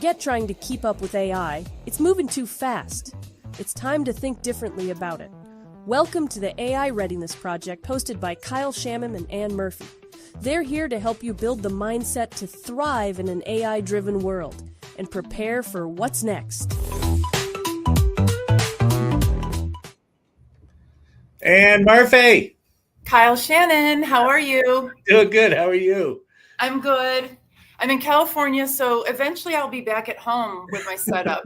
Forget trying to keep up with AI. It's moving too fast. It's time to think differently about it. Welcome to the AI Readiness Project, hosted by 𝗥𝗲 𝗥𝗲𝗱𝗀𝗀 and Ann Murphy. They're here to help you build the mindset to thrive in an AI-driven world and prepare for what's next. Ann Murphy. Shannon, how are you? Doing good. How are you? I'm good. I'm in California, so eventually I'll be back at home with my setup.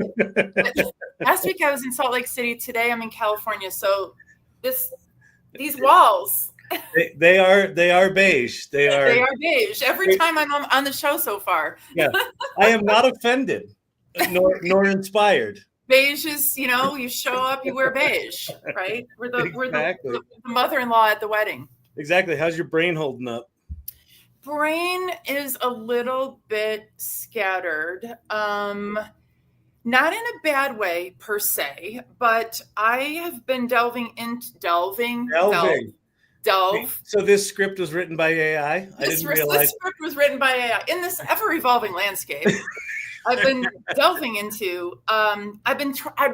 Last week I was in Salt Lake City. Today I'm in California. So these walls. They are beige. They are beige. Every time I'm on the show so far. Yeah. I am not offended, nor inspired. Beige is, you show up, you wear beige, right? We're the mother-in-law at the wedding. Exactly. How's your brain holding up? Brain is a little bit scattered. Not in a bad way per se, but I have been delving. So this script was written by AI? This script was written by AI in this ever-evolving landscape. I've been delving into. I've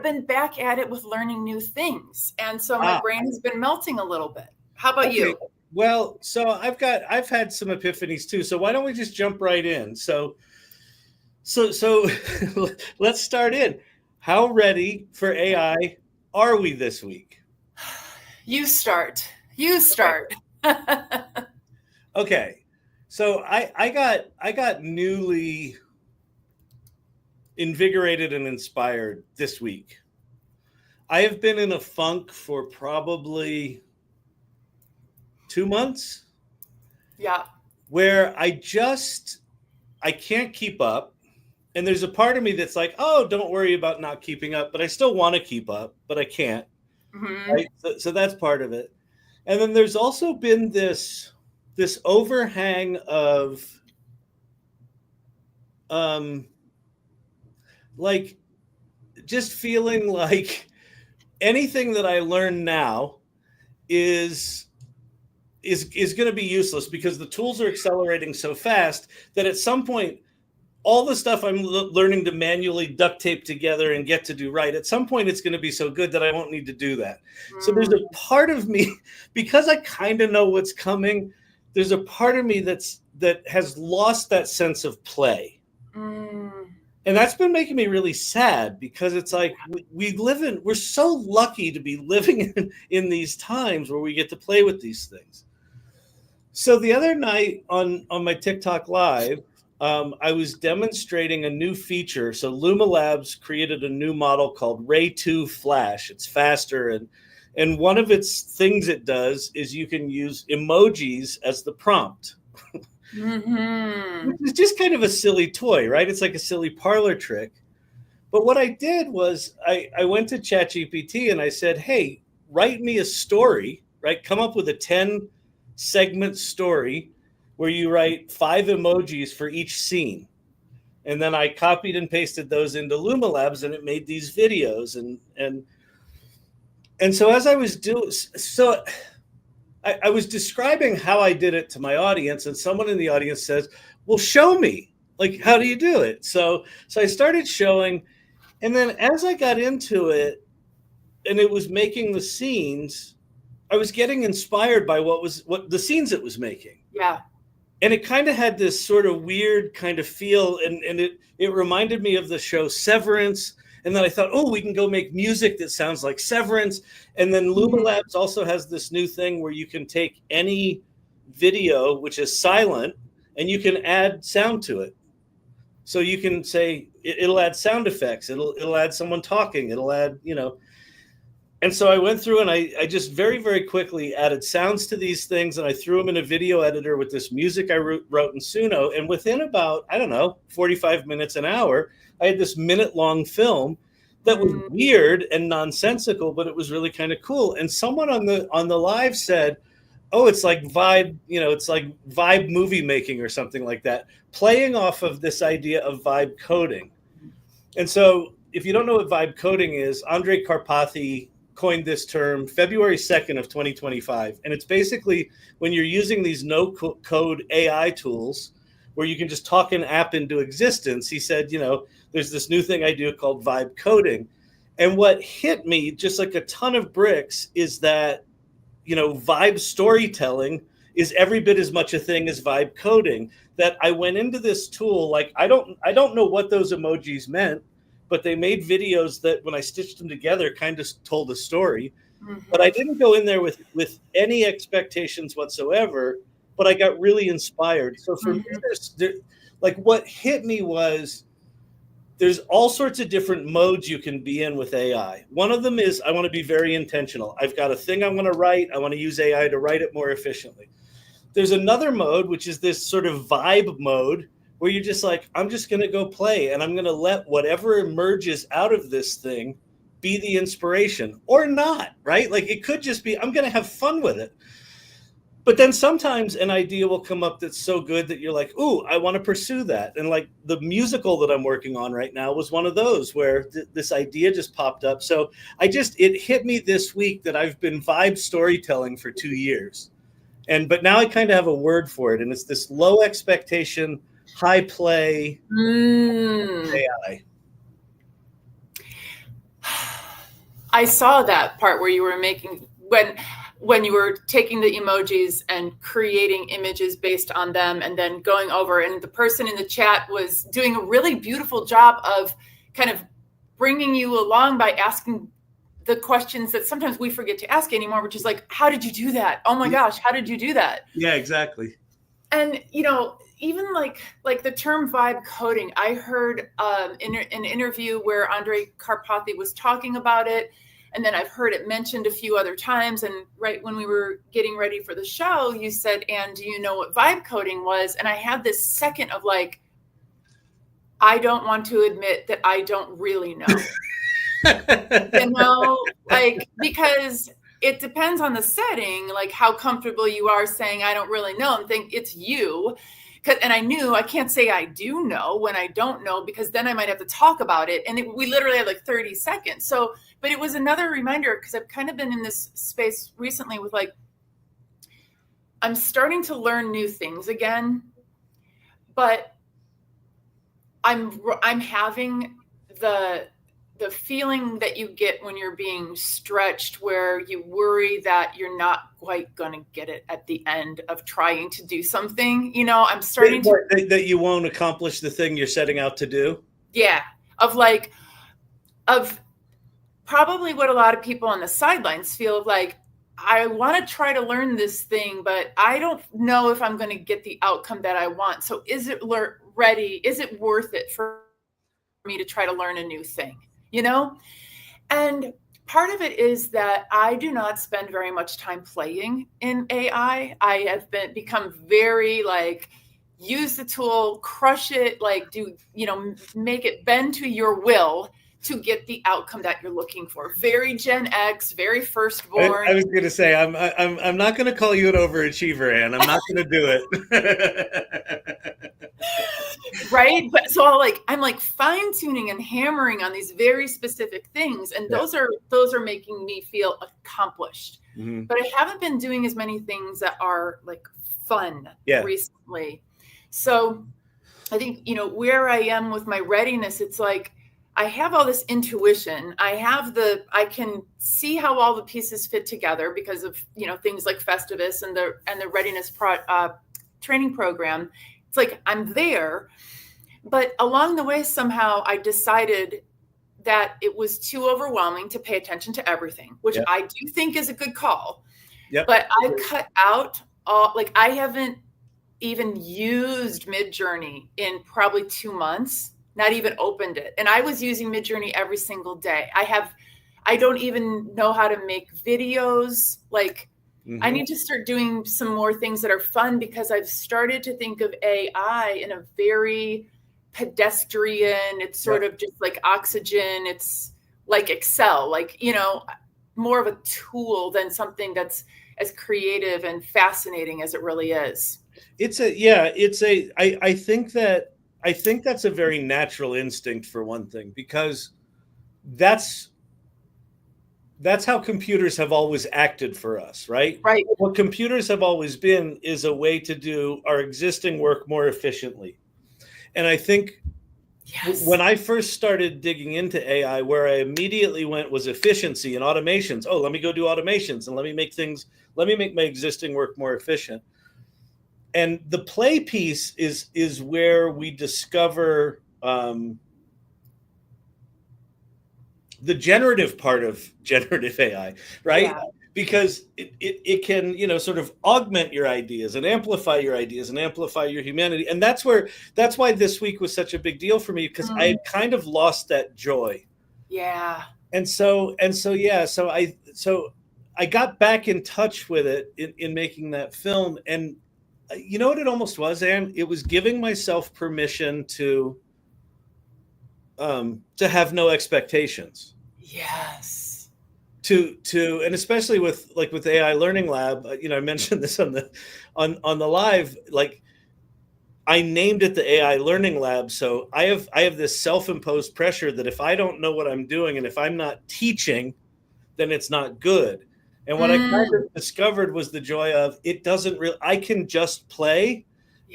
been back at it with learning new things, and so my brain has been melting a little bit. How about you? Well, so I've had some epiphanies too. So why don't we just jump right in? So let's start in. How ready for AI are we this week? You start. Okay. So I got newly invigorated and inspired this week. I have been in a funk for probably 2 months. Yeah. Where I can't keep up. And there's a part of me that's like, oh, don't worry about not keeping up, but I still want to keep up, but I can't. Mm-hmm. Right? So that's part of it. And then there's also been this overhang of like just feeling like anything that I learn now is going to be useless because the tools are accelerating so fast that at some point, all the stuff I'm learning to manually duct tape together and get to do right, at some point it's going to be so good that I won't need to do that. So there's a part of me, because I kind of know what's coming, there's a part of me that has lost that sense of play. And that's been making me really sad because it's like we're so lucky to be living in these times where we get to play with these things. So the other night on my TikTok live, I was demonstrating a new feature. So Luma Labs created a new model called Ray2 Flash. It's faster. And one of its things it does is you can use emojis as the prompt. Mm-hmm. Which is just kind of a silly toy, right? It's like a silly parlor trick. But what I did was I went to ChatGPT and I said, hey, write me a story, right? Come up with a 10-segment story where you write 5 emojis for each scene. And then I copied and pasted those into Luma Labs and it made these videos. And so as I was doing, I was describing how I did it to my audience, and someone in the audience says, well, show me. Like, how do you do it? So I started showing, and then as I got into it, and it was making the scenes, I was getting inspired by what the scenes it was making. Yeah. And it kind of had this sort of weird kind of feel, and it reminded me of the show Severance. And then I thought, oh, we can go make music that sounds like Severance. And then Luma Labs also has this new thing where you can take any video, which is silent, and you can add sound to it. So you can say, it'll add sound effects. It'll add someone talking. It'll add, And so I went through and I just very, very quickly added sounds to these things. And I threw them in a video editor with this music I wrote in Suno. And within about, 45 minutes, an hour, I had this minute-long film that was weird and nonsensical, but it was really kind of cool. And someone on the live said, oh, it's like vibe, it's like vibe movie making or something like that, playing off of this idea of vibe coding. And so if you don't know what vibe coding is, 𝗔𝗜 𝗥𝗲𝗀𝗀𝗀𝗀 coined this term February 2nd of 2025. And it's basically when you're using these no-code AI tools where you can just talk an app into existence. He said, there's this new thing I do called vibe coding. And what hit me just like a ton of bricks is that, vibe storytelling is every bit as much a thing as vibe coding. That I went into this tool, like I don't know what those emojis meant, but they made videos that when I stitched them together kind of told a story. Mm-hmm. But I didn't go in there with any expectations whatsoever, but I got really inspired. So for me, like what hit me was there's all sorts of different modes you can be in with AI. One of them is I want to be very intentional. I've got a thing I want to write. I want to use AI to write it more efficiently. There's another mode, which is this sort of vibe mode, where you're just like, I'm just going to go play and I'm going to let whatever emerges out of this thing be the inspiration or not, right? Like it could just be, I'm going to have fun with it. But then sometimes an idea will come up that's so good that you're like, ooh, I want to pursue that. And like the musical that I'm working on right now was one of those where this idea just popped up. So it hit me this week that I've been vibe storytelling for 2 years. But now I kind of have a word for it. And it's this low expectation, high play AI. I saw that part where you were making, when you were taking the emojis and creating images based on them and then going over, and the person in the chat was doing a really beautiful job of kind of bringing you along by asking the questions that sometimes we forget to ask anymore, which is like, how did you do that? Oh my gosh, how did you do that? Yeah, exactly. And, even like the term vibe coding, I heard in an interview where 𝗥𝗲𝗱𝗶𝗀𝗀𝗀 was talking about it. And then I've heard it mentioned a few other times. And right when we were getting ready for the show, you said, Anne, do you know what vibe coding was? And I had this second of like, I don't want to admit that I don't really know. Because it depends on the setting, like how comfortable you are saying, I don't really know, and think it's you. And I can't say I do know when I don't know, because then I might have to talk about it. And we literally had like 30 seconds. So, but it was another reminder, because I've kind of been in this space recently with like, I'm starting to learn new things again, but I'm having the feeling that you get when you're being stretched, where you worry that you're not quite going to get it at the end of trying to do something. I'm starting that you won't accomplish the thing you're setting out to do. Yeah. Of probably what a lot of people on the sidelines feel like, I want to try to learn this thing, but I don't know if I'm going to get the outcome that I want. So is it ready? Is it worth it for me to try to learn a new thing? And part of it is that I do not spend very much time playing in AI. I have become very like, use the tool, crush it, like make it bend to your will to get the outcome that you're looking for. Very Gen X, very firstborn. I was going to say, I'm not going to call you an overachiever, Anne. I'm not going to do it. Right. But so I'm like fine tuning and hammering on these very specific things. And those are making me feel accomplished. Mm-hmm. But I haven't been doing as many things that are like fun recently. So I think, where I am with my readiness, it's like, I have all this intuition. I can see how all the pieces fit together because of, things like Festivus and the Readiness training program. It's like, I'm there, but along the way, somehow I decided that it was too overwhelming to pay attention to everything, which I do think is a good call. Yep. But I cut out I haven't even used Midjourney in probably 2 months. Not even opened it. And I was using Midjourney every single day. I don't even know how to make videos. I need to start doing some more things that are fun, because I've started to think of AI in a very pedestrian, it's sort of just like oxygen. It's like Excel, more of a tool than something that's as creative and fascinating as it really is. I think that's a very natural instinct, for one thing, because that's that's how computers have always acted for us, right? Right. What computers have always been is a way to do our existing work more efficiently. And I think when I first started digging into AI, where I immediately went was efficiency and automations. Oh, let me go do automations and let me make my existing work more efficient. And the play piece is where we discover the generative part of generative AI, right? Yeah. Because it can, sort of augment your ideas and amplify your ideas and amplify your humanity. And that's why this week was such a big deal for me, because I had kind of lost that joy. Yeah. And so I got back in touch with it in making that film. And you know what it almost was, Anne? It was giving myself permission to have no expectations. Yes. And especially with AI Learning Lab, I mentioned this on the live, like I named it the AI Learning Lab. So I have this self-imposed pressure that if I don't know what I'm doing and if I'm not teaching, then it's not good. And what I kind of discovered was the joy of it doesn't really, I can just play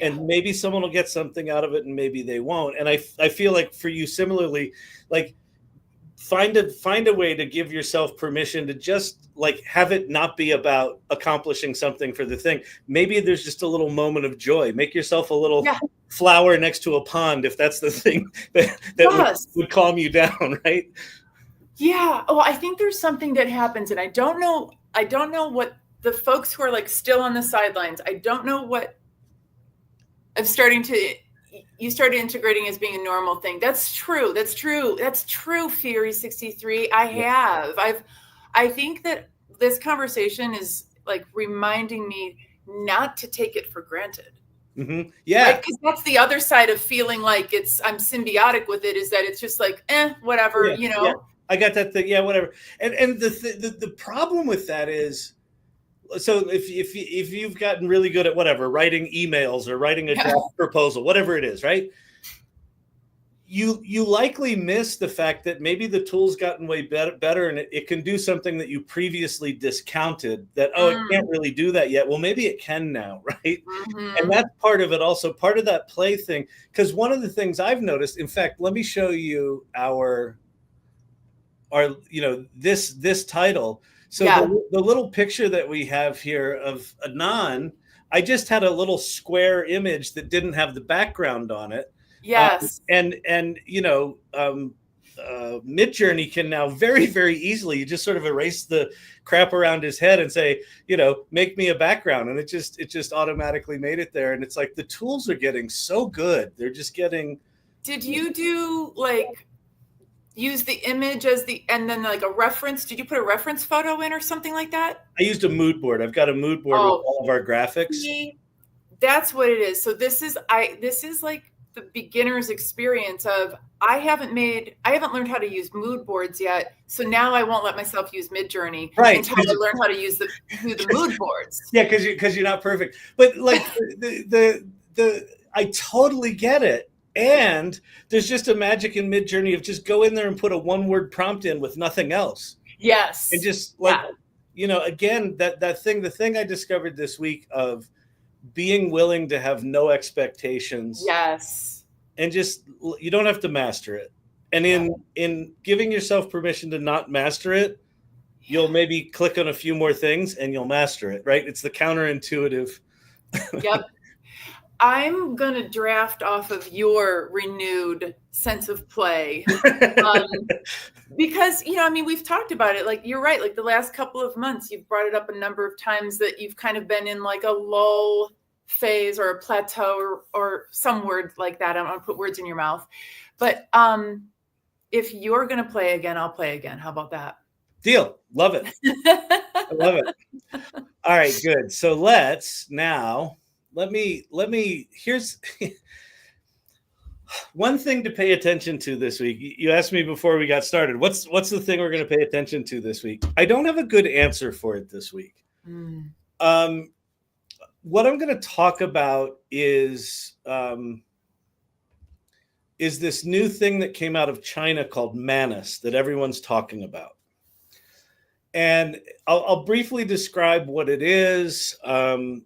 and maybe someone will get something out of it and maybe they won't. And I feel like for you similarly, like find a way to give yourself permission to just like have it not be about accomplishing something for the thing. Maybe there's just a little moment of joy. Make yourself a little flower next to a pond if that's the thing that would calm you down, right? Yeah. Oh, I think there's something that happens, and I don't know what the folks who are like still on the sidelines, I don't know what you started integrating as being a normal thing. That's true. Fiery63. I think that this conversation is like reminding me not to take it for granted. Mm-hmm. Yeah. Because that's the other side of feeling like I'm symbiotic with it, is that it's just like, whatever, Yeah. I got that thing. Yeah, whatever. And the problem with that is, so if you've gotten really good at whatever, writing emails or writing a draft proposal, whatever it is, right? You likely miss the fact that maybe the tool's gotten way better and it can do something that you previously discounted, that, it can't really do that yet. Well, maybe it can now, right? Mm-hmm. And that's part of it also, part of that play thing. Because one of the things I've noticed, in fact, let me show you our this title. So the little picture that we have here of Adnan, I just had a little square image that didn't have the background on it. Yes. Midjourney can now very, very easily, you just sort of erase the crap around his head and say, make me a background. And it just automatically made it there. And it's like the tools are getting so good. They're just getting. Did you do use the image and then like a reference? Did you put a reference photo in or something like that? I used a mood board. I've got a mood board with all of our graphics. See, that's what it is. So this is like the beginner's experience of I haven't learned how to use mood boards yet. So now I won't let myself use Midjourney until I learn how to use the mood boards. Yeah, because you're not perfect. But like I totally get it. And there's just a magic in Midjourney of just go in there and put a one-word prompt in with nothing else. Yes. And just again, the thing I discovered this week of being willing to have no expectations. Yes. And just, you don't have to master it. And in giving yourself permission to not master it, you'll maybe click on a few more things and you'll master it, right? It's the counterintuitive. Yep. I'm going to draft off of your renewed sense of play because, we've talked about it. Like, you're right. Like the last couple of months, you've brought it up a number of times that you've kind of been in like a lull phase or a plateau or some word like that. I don't want to put words in your mouth, but if you're going to play again, I'll play again. How about that? Deal. Love it. I love it. All right, good. So let's now... Let me, here's one thing to pay attention to this week. You asked me before we got started, what's the thing we're going to pay attention to this week? I don't have a good answer for it this week. What I'm going to talk about is this new thing that came out of China called Manus that everyone's talking about. And I'll briefly describe what it is, and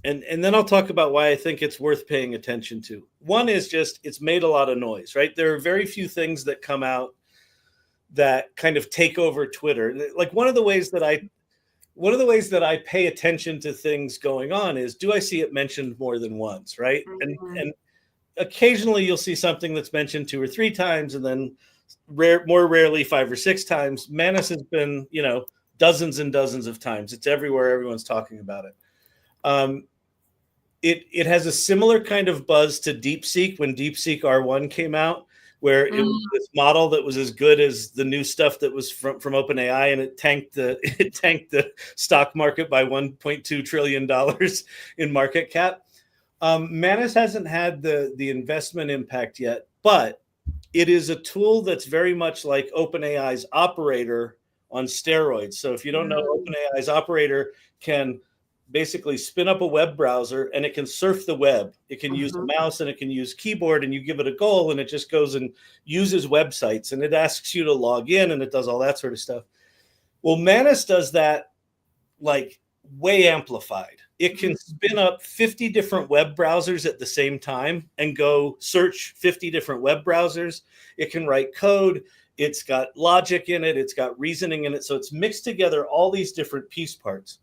then I'll talk about why I think it's worth paying attention to. One is just it's made a lot of noise, right? There are very few things that come out that kind of take over Twitter. Like one of the ways that I pay attention to things going on is, do I see it mentioned more than once, right? Mm-hmm. And occasionally you'll see something that's mentioned 2 or 3 times, and then more rarely 5 or 6 times. Manus has been, dozens and dozens of times. It's everywhere. Everyone's talking about it. It has a similar kind of buzz to DeepSeek when DeepSeek R1 came out, where it was this model that was as good as the new stuff that was from OpenAI, and it tanked the stock market by $1.2 trillion in market cap. Manus hasn't had the investment impact yet, but it is a tool that's very much like OpenAI's Operator on steroids. So if you don't know, OpenAI's Operator can basically spin up a web browser, and it can surf the web. It can use a mouse, and it can use keyboard, and you give it a goal, and it just goes and uses websites, and it asks you to log in, and it does all that sort of stuff. Well, Manus does that like way amplified. It can spin up 50 different web browsers at the same time and go search 50 different web browsers. It can write code. It's got logic in it. It's got reasoning in it. So it's mixed together all these different piece parts.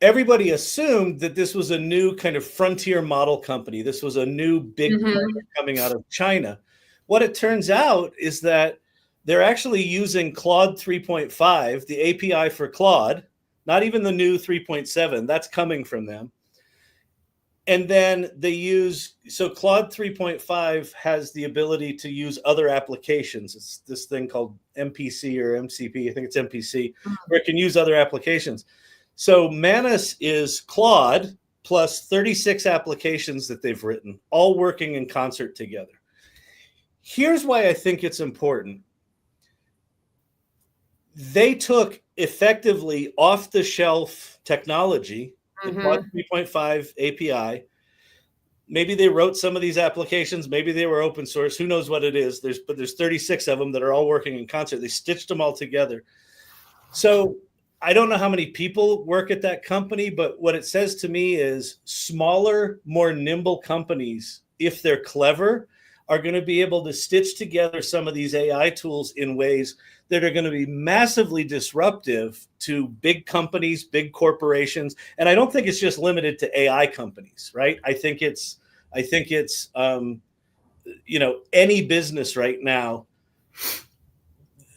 Everybody assumed that this was a new kind of frontier model company. This was a new big player coming out of China. What it turns out is that they're actually using Claude 3.5, the API for Claude, not even the new 3.7. That's coming from them. And then they use, so Claude 3.5 has the ability to use other applications. It's this thing called MPC or MCP. I think it's MPC, where it can use other applications. So Manus is Claude plus 36 applications that they've written, all working in concert together. Here's why I think it's important. They took effectively off-the-shelf technology, the Claude 3.5 API. Maybe they wrote some of these applications. Maybe they were open source. Who knows what it is? But there's 36 of them that are all working in concert. They stitched them all together. So I don't know how many people work at that company, but what it says to me is smaller, more nimble companies, if they're clever, are going to be able to stitch together some of these AI tools in ways that are going to be massively disruptive to big companies, big corporations. And I don't think it's just limited to AI companies, right? I think it's any business right now,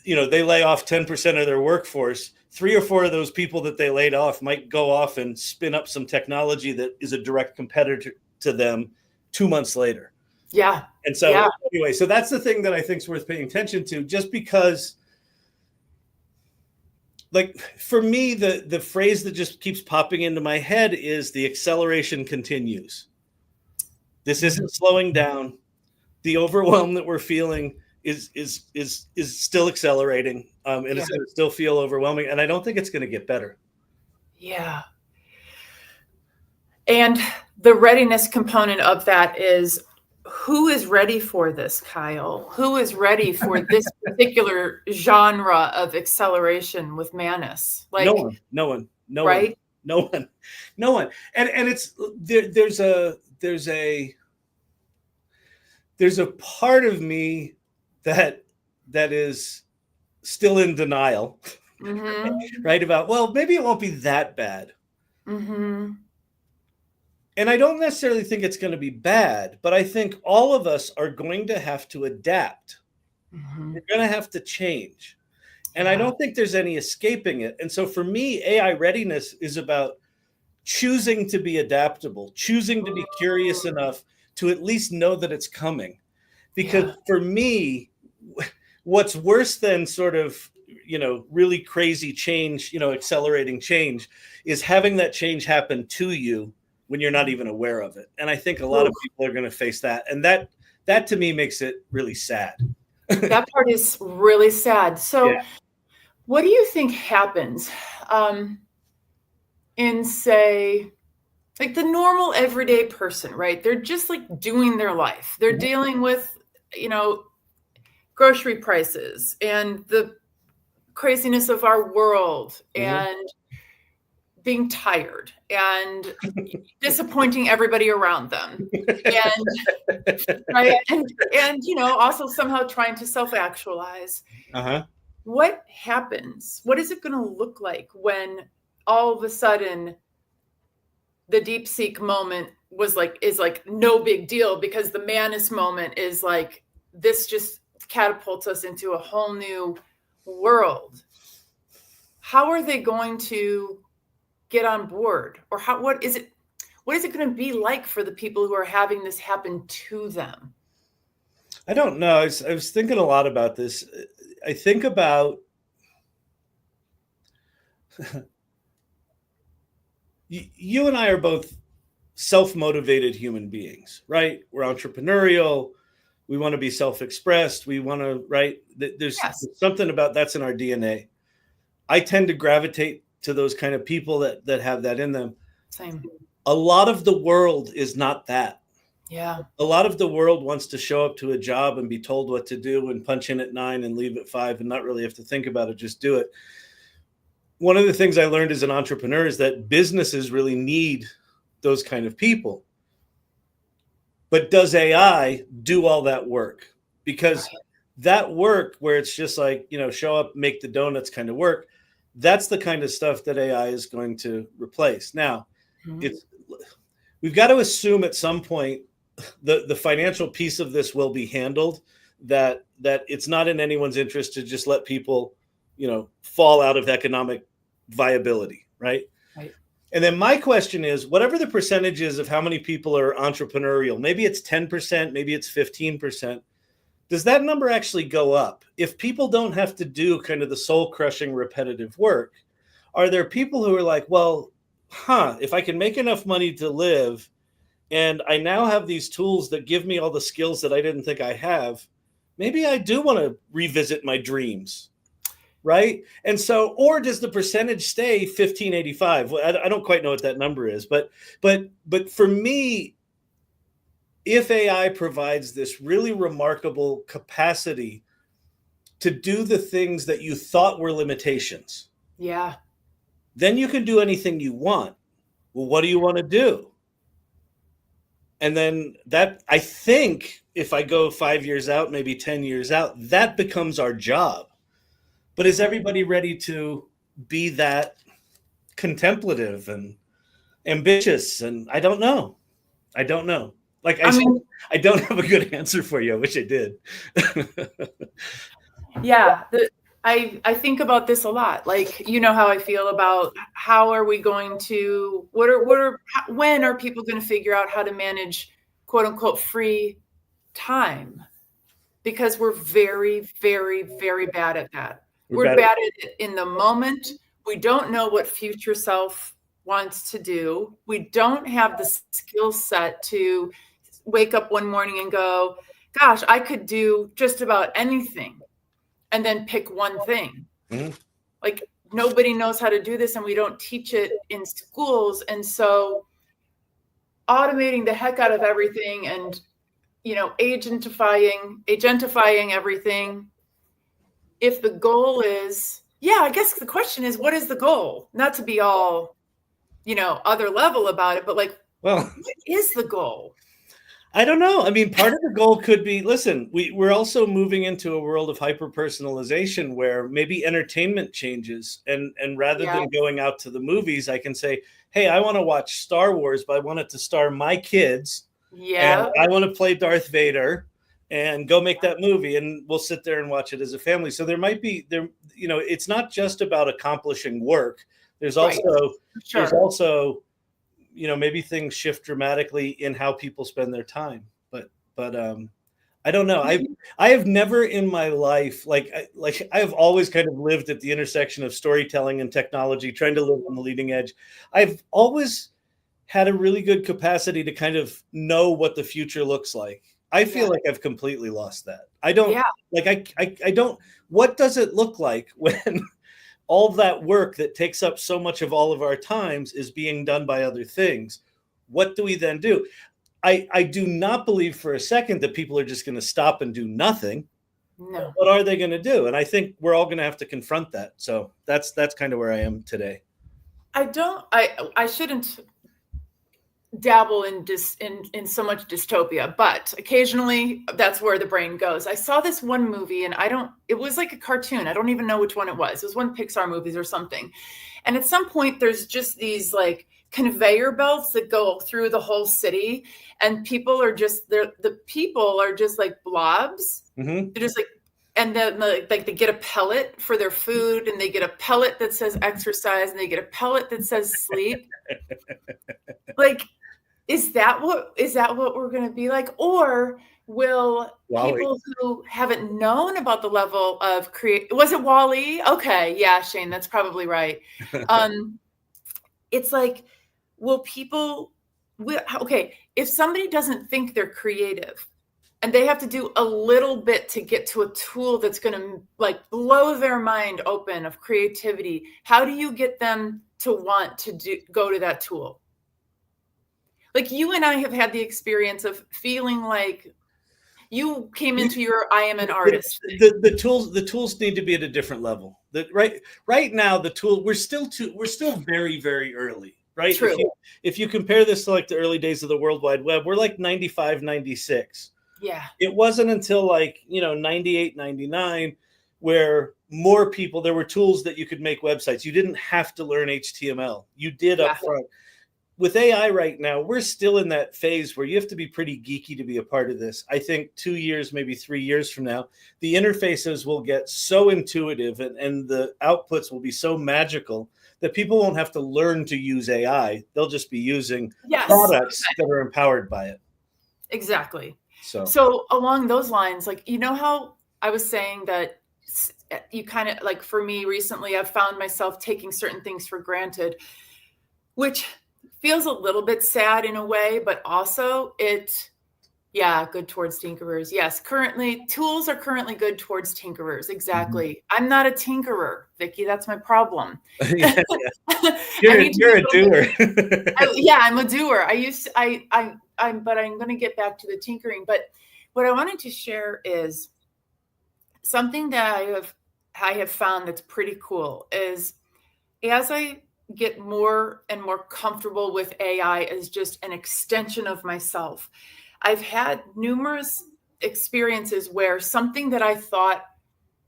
they lay off 10% of their workforce. 3 or 4 of those people that they laid off might go off and spin up some technology that is a direct competitor to them 2 months later. Yeah. And so anyway, so that's the thing that I think is worth paying attention to, just because, like, for me, the phrase that just keeps popping into my head is the acceleration continues. This isn't slowing down. The overwhelm that we're feeling is still accelerating, and it's going to still feel overwhelming. And I don't think it's going to get better. Yeah. And the readiness component of that is, who is ready for this, Kyle? Who is ready for this particular genre of acceleration with Manus? Like no one, right? No one. And it's there's a part of me that is still in denial, right? About, well, maybe it won't be that bad. And I don't necessarily think it's going to be bad, but I think all of us are going to have to adapt. We're going to have to change. And I don't think there's any escaping it. And so for me, AI readiness is about choosing to be adaptable, choosing to be curious enough to at least know that it's coming. Because for me, what's worse than sort of, really crazy change, accelerating change, is having that change happen to you when you're not even aware of it. And I think a lot of people are going to face that. And that to me makes it really sad. That part is really sad. So what do you think happens in, say, like the normal everyday person, right? They're just like doing their life. They're dealing with, grocery prices and the craziness of our world and being tired and disappointing everybody around them, and right, and also somehow trying to self-actualize. What happens? What is it going to look like when all of a sudden the DeepSeek moment is like no big deal, because the Manus moment is like, this just catapults us into a whole new world? How are they going to get on board? Or what is it going to be like for the people who are having this happen to them? I don't know. I was thinking a lot about this. I think about you and I are both self-motivated human beings, right? We're entrepreneurial. We want to be self-expressed. We want to, right? There's something about that's in our DNA. I tend to gravitate to those kind of people that have that in them. Same. A lot of the world is not that. Yeah. A lot of the world wants to show up to a job and be told what to do and punch in at 9 and leave at 5 and not really have to think about it, just do it. One of the things I learned as an entrepreneur is that businesses really need those kind of people. But does AI do all that work? Because that work where it's just like, show up, make the donuts kind of work, that's the kind of stuff that AI is going to replace. Now, we've got to assume at some point the financial piece of this will be handled, that it's not in anyone's interest to just let people, fall out of economic viability, right? And then my question is, whatever the percentage is of how many people are entrepreneurial, maybe it's 10%, maybe it's 15%, does that number actually go up? If people don't have to do kind of the soul-crushing repetitive work, are there people who are like, well, if I can make enough money to live, and I now have these tools that give me all the skills that I didn't think I have, maybe I do want to revisit my dreams, right? And so, or does the percentage stay 1585? Well, I don't quite know what that number is, but for me, if AI provides this really remarkable capacity to do the things that you thought were limitations, then you can do anything you want. Well, what do you want to do? And then that, I think, if I go 5 years out, maybe 10 years out, that becomes our job. But is everybody ready to be that contemplative and ambitious? And I don't know. Like I said, I don't have a good answer for you. I wish I did. I think about this a lot. Like, how I feel about how are we going to, when are people going to figure out how to manage quote unquote free time? Because we're very, very, very bad at that. We're bad at it in the moment. We don't know what future self wants to do. We don't have the skill set to wake up one morning and go, gosh, I could do just about anything, and then pick one thing. Like, nobody knows how to do this, and we don't teach it in schools. And so automating the heck out of everything and, agentifying everything. If the goal is, I guess the question is, what is the goal? Not to be all, other level about it, but like, what is the goal? I don't know. I mean, part of the goal could be, listen, we're also moving into a world of hyper-personalization where maybe entertainment changes. And rather than going out to the movies, I can say, hey, I want to watch Star Wars, but I want it to star my kids. And I want to play Darth Vader and go make that movie. And we'll sit there and watch it as a family. So there might be, it's not just about accomplishing work. There's also, maybe things shift dramatically in how people spend their time, but I don't know. I have never in my life, I have always kind of lived at the intersection of storytelling and technology, trying to live on the leading edge. I've always had a really good capacity to kind of know what the future looks like. I feel like I've completely lost that. I don't I don't, what does it look like when all that work that takes up so much of all of our times is being done by other things? What do we then do? I do not believe for a second that people are just going to stop and do nothing. No. What are they going to do? And I think we're all going to have to confront that. So that's kind of where I am today. I shouldn't dabble in so much dystopia, but occasionally that's where the brain goes. I saw this one movie and it was like a cartoon. I don't even know which one it was. It was one of Pixar movies or something. And at some point there's just these like conveyor belts that go through the whole city, and people are just the people are just like blobs. Mm-hmm. They're just like, and then like they get a pellet for their food, and they get a pellet that says exercise, and they get a pellet that says sleep. Like, is that what we're going to be like? Or will people who haven't known about the level of was it WALL-E? Okay. Yeah, Shane, that's probably right. It's like, if somebody doesn't think they're creative and they have to do a little bit to get to a tool that's going to like blow their mind open of creativity, how do you get them to want to go to that tool? Like, you and I have had the experience of feeling like you came into your I am an artist. The tools need to be at a different level. Right now, we're still very, very early. Right. True. If you compare this to like the early days of the World Wide Web, we're like 95, 96. Yeah. It wasn't until like, 98, 99, where more people, there were tools that you could make websites. You didn't have to learn HTML. You did up front. With AI right now, we're still in that phase where you have to be pretty geeky to be a part of this. I think 2 years, maybe 3 years from now, the interfaces will get so intuitive and the outputs will be so magical that people won't have to learn to use AI. They'll just be using products that are empowered by it. Exactly. So along those lines, like, how I was saying that you kind of like, for me recently, I've found myself taking certain things for granted, which feels a little bit sad in a way, but also good towards tinkerers. Yes, tools are currently good towards tinkerers. Exactly. Mm-hmm. I'm not a tinkerer, Vicki. That's my problem. Yeah. You're a doer. I'm a doer. But I'm going to get back to the tinkering. But what I wanted to share is something that I have found that's pretty cool is, as I get more and more comfortable with AI as just an extension of myself, I've had numerous experiences where something that I thought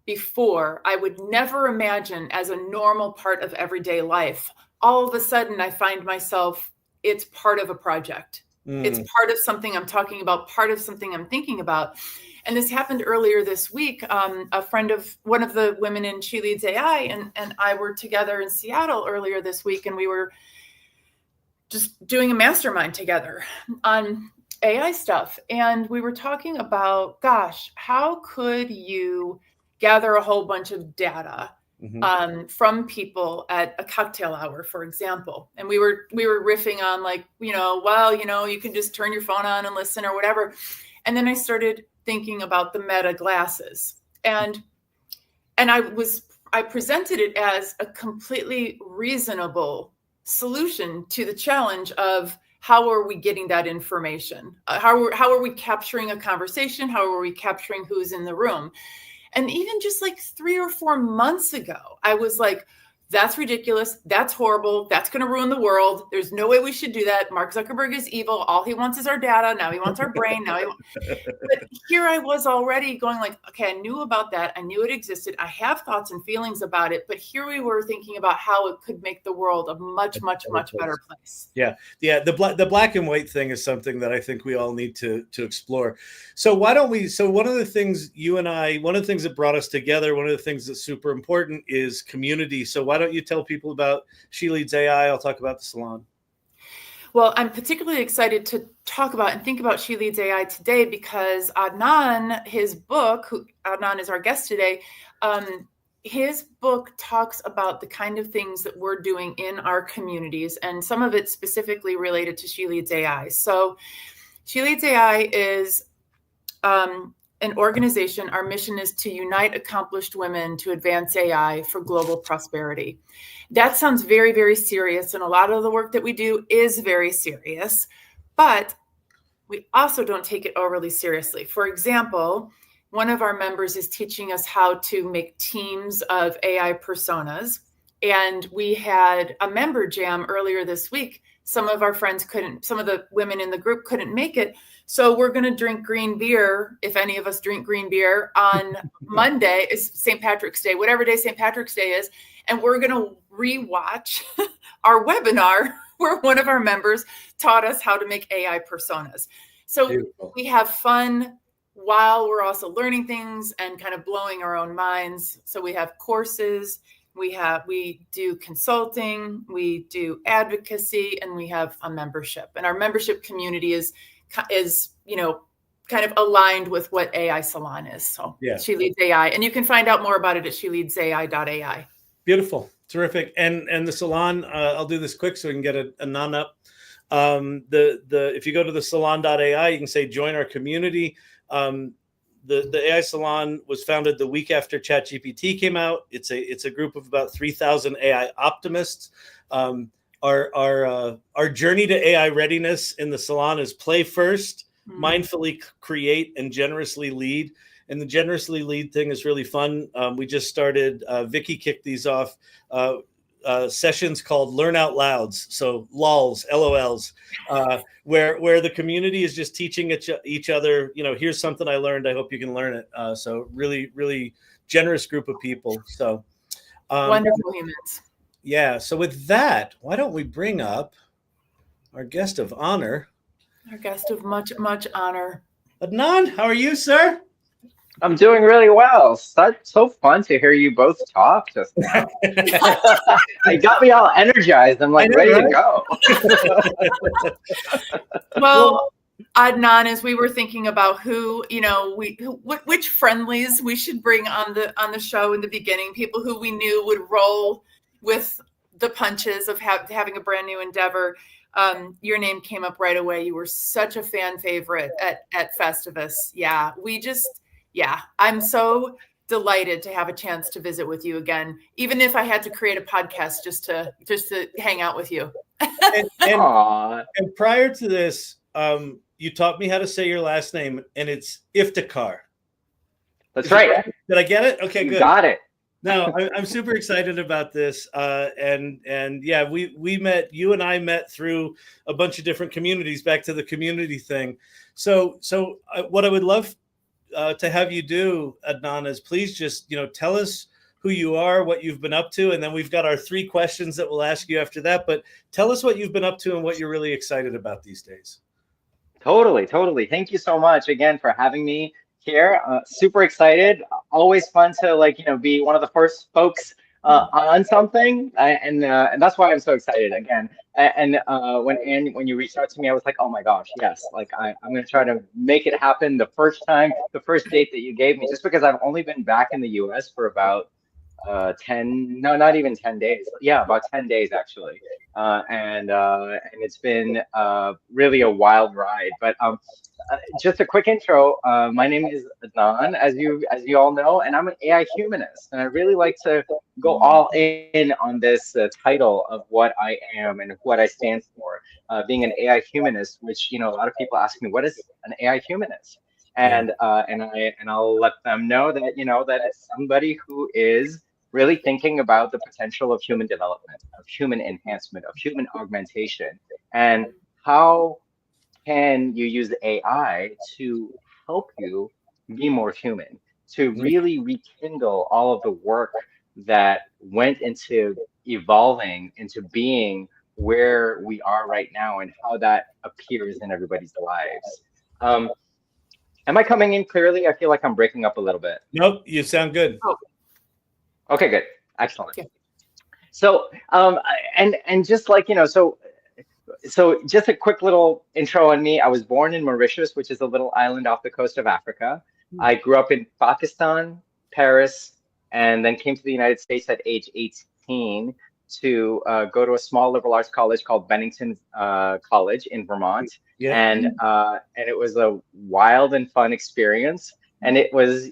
before I would never imagine as a normal part of everyday life, all of a sudden I find myself, it's part of a project. It's part of something I'm talking about, part of something I'm thinking about. And this happened earlier this week. A friend of one of the women in She Leads AI and I were together in Seattle earlier this week, and we were just doing a mastermind together on AI stuff. And we were talking about, gosh, how could you gather a whole bunch of data from people at a cocktail hour, for example? And we were riffing on like, you can just turn your phone on and listen or whatever. And then I started thinking about the Meta glasses, and I presented it as a completely reasonable solution to the challenge of how are we getting that information? How are we capturing a conversation? How are we capturing who's in the room? And even just like 3 or 4 months ago, I was like, that's ridiculous. That's horrible. That's going to ruin the world. There's no way we should do that. Mark Zuckerberg is evil. All he wants is our data. Now he wants our brain. But here I was already going like, okay, I knew about that. I knew it existed. I have thoughts and feelings about it. But here we were thinking about how it could make the world a much, much, much better place. Yeah. The black and white thing is something that I think we all need to explore. So one of the things that brought us together, one of the things that's super important is community. So why don't you tell people about She Leads AI? I'll talk about the salon. Well, I'm particularly excited to talk about and think about She Leads AI today because Adnan, his book, Adnan is our guest today, his book talks about the kind of things that we're doing in our communities, and some of it specifically related to She Leads AI. So She Leads AI is an organization. Our mission is to unite accomplished women to advance AI for global prosperity. That sounds very, very serious. And a lot of the work that we do is very serious, but we also don't take it overly seriously. For example, one of our members is teaching us how to make teams of AI personas. And we had a member jam earlier this week. Some of our friends couldn't, some of the women in the group couldn't make it. So we're going to drink green beer, if any of us drink green beer, on Monday is St. Patrick's Day, whatever day St. Patrick's Day is. And we're going to rewatch our webinar where one of our members taught us how to make AI personas. So Beautiful. We have fun while we're also learning things and kind of blowing our own minds. So we have courses, we do consulting, we do advocacy, and we have a membership. And our membership community is kind of aligned with what AI Salon is. So yeah. She Leads AI, and you can find out more about it at sheleadsai.ai. Beautiful, terrific, and the salon. I'll do this quick so we can get a non up. If you go to the salon.ai, you can say join our community. The AI Salon was founded the week after ChatGPT came out. It's a group of about 3,000 AI optimists. Our journey to AI readiness in the salon is play first, mindfully create, and generously lead. And the generously lead thing is really fun. We just started, Vicky kicked these off, sessions called Learn Out Louds. So LOLs, LOLs, where the community is just teaching each other, here's something I learned. I hope you can learn it. So really, really generous group of people. So wonderful humans. Yeah. So with that, why don't we bring up our guest of honor? Our guest of much, much honor. Adnan, how are you, sir? I'm doing really well. So fun to hear you both talk just now. It got me all energized. I'm like ready to go. Well, Adnan, as we were thinking about which friendlies we should bring on the show in the beginning, people who we knew would roll with the punches of having a brand new endeavor. Your name came up right away. You were such a fan favorite at Festivus. Yeah, I'm so delighted to have a chance to visit with you again, even if I had to create a podcast just to hang out with you. and prior to this, you taught me how to say your last name, and it's Iftekhar. That's right. Did I get it? Okay, good. You got it. No, I'm super excited about this. And yeah, you and I met through a bunch of different communities, back to the community thing. So what I would love to have you do, Adnan, is please just, tell us who you are, what you've been up to. And then we've got our 3 questions that we'll ask you after that. But tell us what you've been up to and what you're really excited about these days. Totally. Thank you so much again for having me here. Super excited. Always fun to be one of the first folks on something, and that's why I'm so excited again. And when you reached out to me, I was like, oh my gosh, yes! I'm gonna try to make it happen the first date that you gave me, just because I've only been back in the U.S. for about 10, no, not even 10 days. Yeah, about 10 days actually. And it's been really a wild ride. But just a quick intro. My name is Adnan, as you all know, and I'm an AI humanist. And I really like to go all in on this title of what I am and what I stand for. Being an AI humanist, which a lot of people ask me, what is an AI humanist? And I'll let them know that that it's somebody who is really thinking about the potential of human development, of human enhancement, of human augmentation, and how can you use AI to help you be more human, to really rekindle all of the work that went into evolving into being where we are right now and how that appears in everybody's lives. Am I coming in clearly? I feel like I'm breaking up a little bit. Nope, you sound good. Oh. Okay, good. Excellent. Okay. So, and just so just a quick little intro on me. I was born in Mauritius, which is a little island off the coast of Africa. I grew up in Pakistan, Paris, and then came to the United States at age 18 to go to a small liberal arts college called Bennington College in Vermont. Yeah. And it was a wild and fun experience. And it was,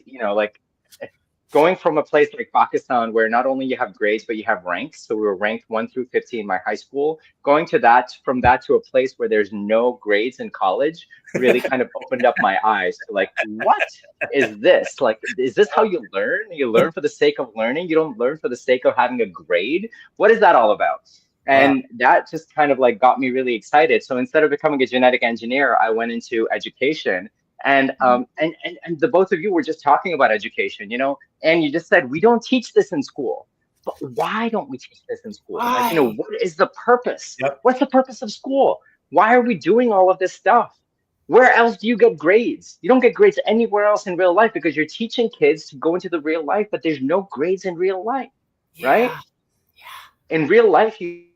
going from a place like Pakistan, where not only you have grades, but you have ranks. So we were ranked 1 through 50 in my high school. Going to that, from that to a place where there's no grades in college, really kind of opened up my eyes to like, what is this? Like, is this how you learn? You learn for the sake of learning. You don't learn for the sake of having a grade. What is that all about? And that just kind of like got me really excited. So instead of becoming a genetic engineer, I went into education. And the both of you were just talking about education, you know, and you just said, we don't teach this in school. But why don't we teach this in school? Like, you know, what is the purpose? Yep. What's the purpose of school? Why are we doing all of this stuff? Where else do you get grades? You don't get grades anywhere else in real life, because you're teaching kids to go into the real life, but there's no grades in real life, right? Yeah. In real life, you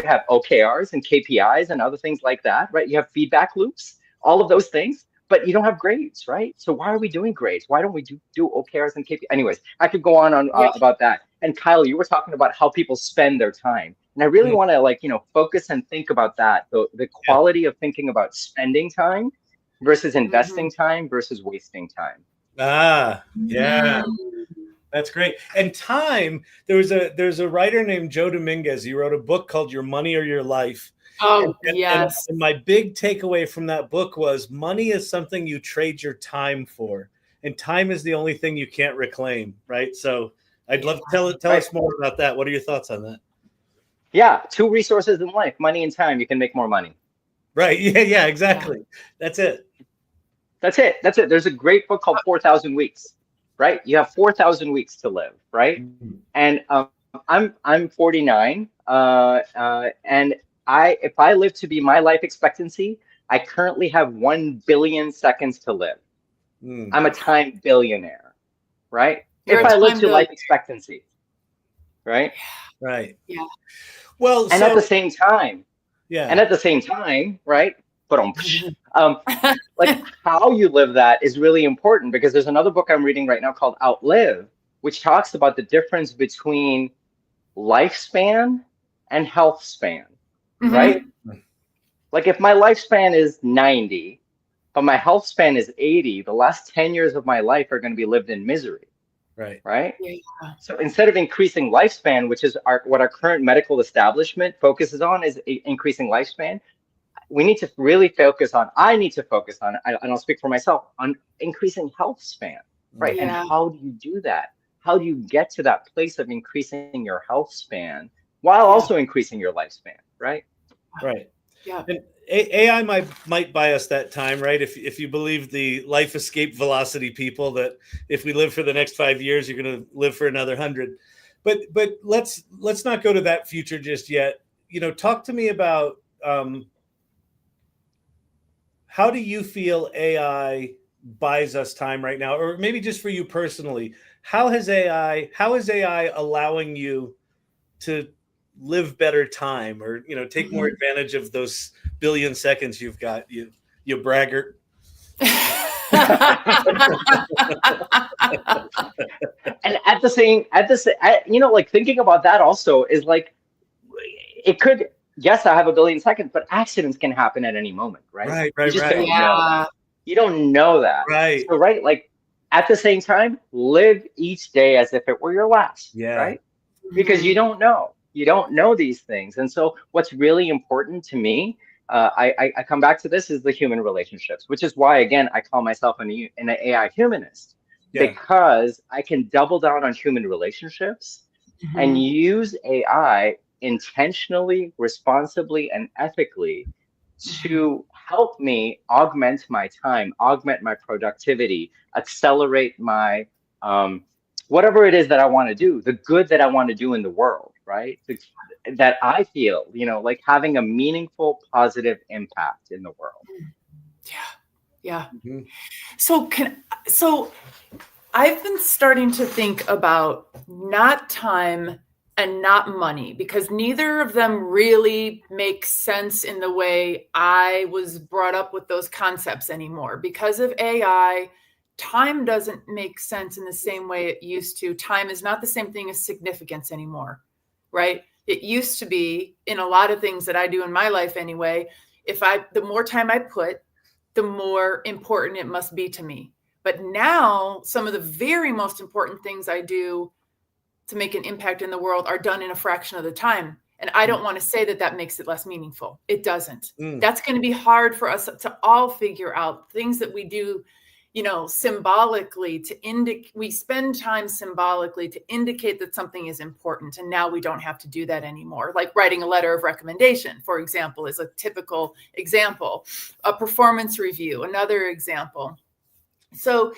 have OKRs and KPIs and other things like that, right? You have feedback loops, all of those things, but you don't have grades, right? So why are we doing grades? Why don't we do OKRs and KPIs? Anyways, I could go on about that. And Kyle, you were talking about how people spend their time. And I really want to, like, you know, focus and think about that, the quality of thinking about spending time versus investing time versus wasting time. Yeah. That's great. And time, there's a writer named 𝗔𝗜 𝗥𝗲𝗀𝗀. He wrote a book called Your Money or Your Life. Oh, And my big takeaway from that book was money is something you trade your time for. And time is the only thing you can't reclaim, right? So I'd love to tell us more about that. What are your thoughts on that? Yeah, 2 resources in life, money and time. You can make more money. Right. Yeah, exactly. That's it. That's it. There's a great book called 4,000 Weeks, right? You have 4,000 weeks to live, right? And I'm 49, and if I live to be my life expectancy, I currently have 1 billion seconds to live. I'm a time billionaire, right? If I live to life expectancy, right? Right. Yeah. Well, and at the same time, right? But like how you live that is really important, because there's another book I'm reading right now called Outlive, which talks about the difference between lifespan and health span, right? Like if my lifespan is 90, but my health span is 80, the last 10 years of my life are going to be lived in misery. Right. Yeah. So instead of increasing lifespan, which is what our current medical establishment focuses on, is increasing lifespan, we need to really focus on, I need to focus on, and I'll speak for myself, on increasing health span, right? And how do you do that? How do you get to that place of increasing your health span while also increasing your lifespan, right? Right. Yeah. And AI might buy us that time, right? If you believe the life escape velocity people, that if we live for the next 5 years, you're going to live for another 100. But let's not go to that future just yet. You know, talk to me about how do you feel AI buys us time right now, or maybe just for you personally, how is AI allowing you to live better time, or, you know, take more advantage of those billion seconds you've got, you braggart? And at the same, you know, like thinking about that also is like, it could, yes, I have a billion seconds, but accidents can happen at any moment, right? Right. You don't know that. Right. So, right, like at the same time, live each day as if it were your last, right? Because you don't know. You don't know these things. And so what's really important to me, I come back to this, is the human relationships, which is why, again, I call myself an AI humanist, because I can double down on human relationships and use AI intentionally, responsibly, and ethically to help me augment my time, augment my productivity, accelerate my whatever it is that I want to do, the good that I want to do in the world, right? That I feel, you know, like having a meaningful, positive impact in the world. Yeah. So I've been starting to think about not time and not money, because neither of them really make sense in the way I was brought up with those concepts anymore. Because of AI, time doesn't make sense in the same way it used to. Time is not the same thing as significance anymore, right? It used to be, in a lot of things that I do in my life anyway, the more time I put, the more important it must be to me. But now some of the very most important things I do to make an impact in the world are done in a fraction of the time. And I don't want to say that that makes it less meaningful. It doesn't. That's going to be hard for us to all figure out. Things that we do, you know, symbolically to indicate, we spend time symbolically to indicate that something is important. And now we don't have to do that anymore. Like writing a letter of recommendation, for example, is a typical example. A performance review, another example. So,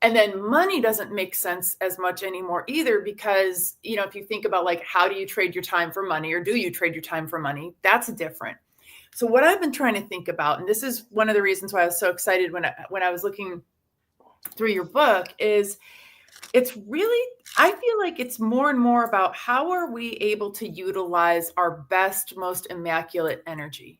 and then money doesn't make sense as much anymore either, because, you know, if you think about like, how do you trade your time for money, or do you trade your time for money? That's different. So what I've been trying to think about, and this is one of the reasons why I was so excited when I was looking through your book, is it's really, I feel like it's more and more about how are we able to utilize our best, most immaculate energy.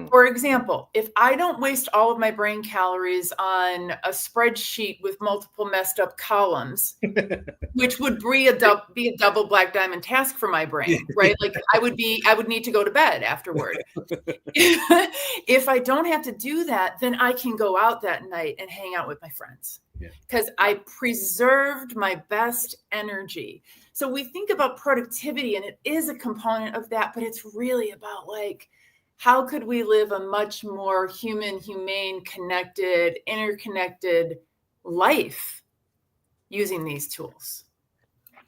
For example, if I don't waste all of my brain calories on a spreadsheet with multiple messed up columns, which would be a double black diamond task for my brain, right? Like I would need to go to bed afterward. If I don't have to do that, then I can go out that night and hang out with my friends because I preserved my best energy. So we think about productivity, and it is a component of that, but it's really about like, how could we live a much more human, humane, connected, interconnected life using these tools?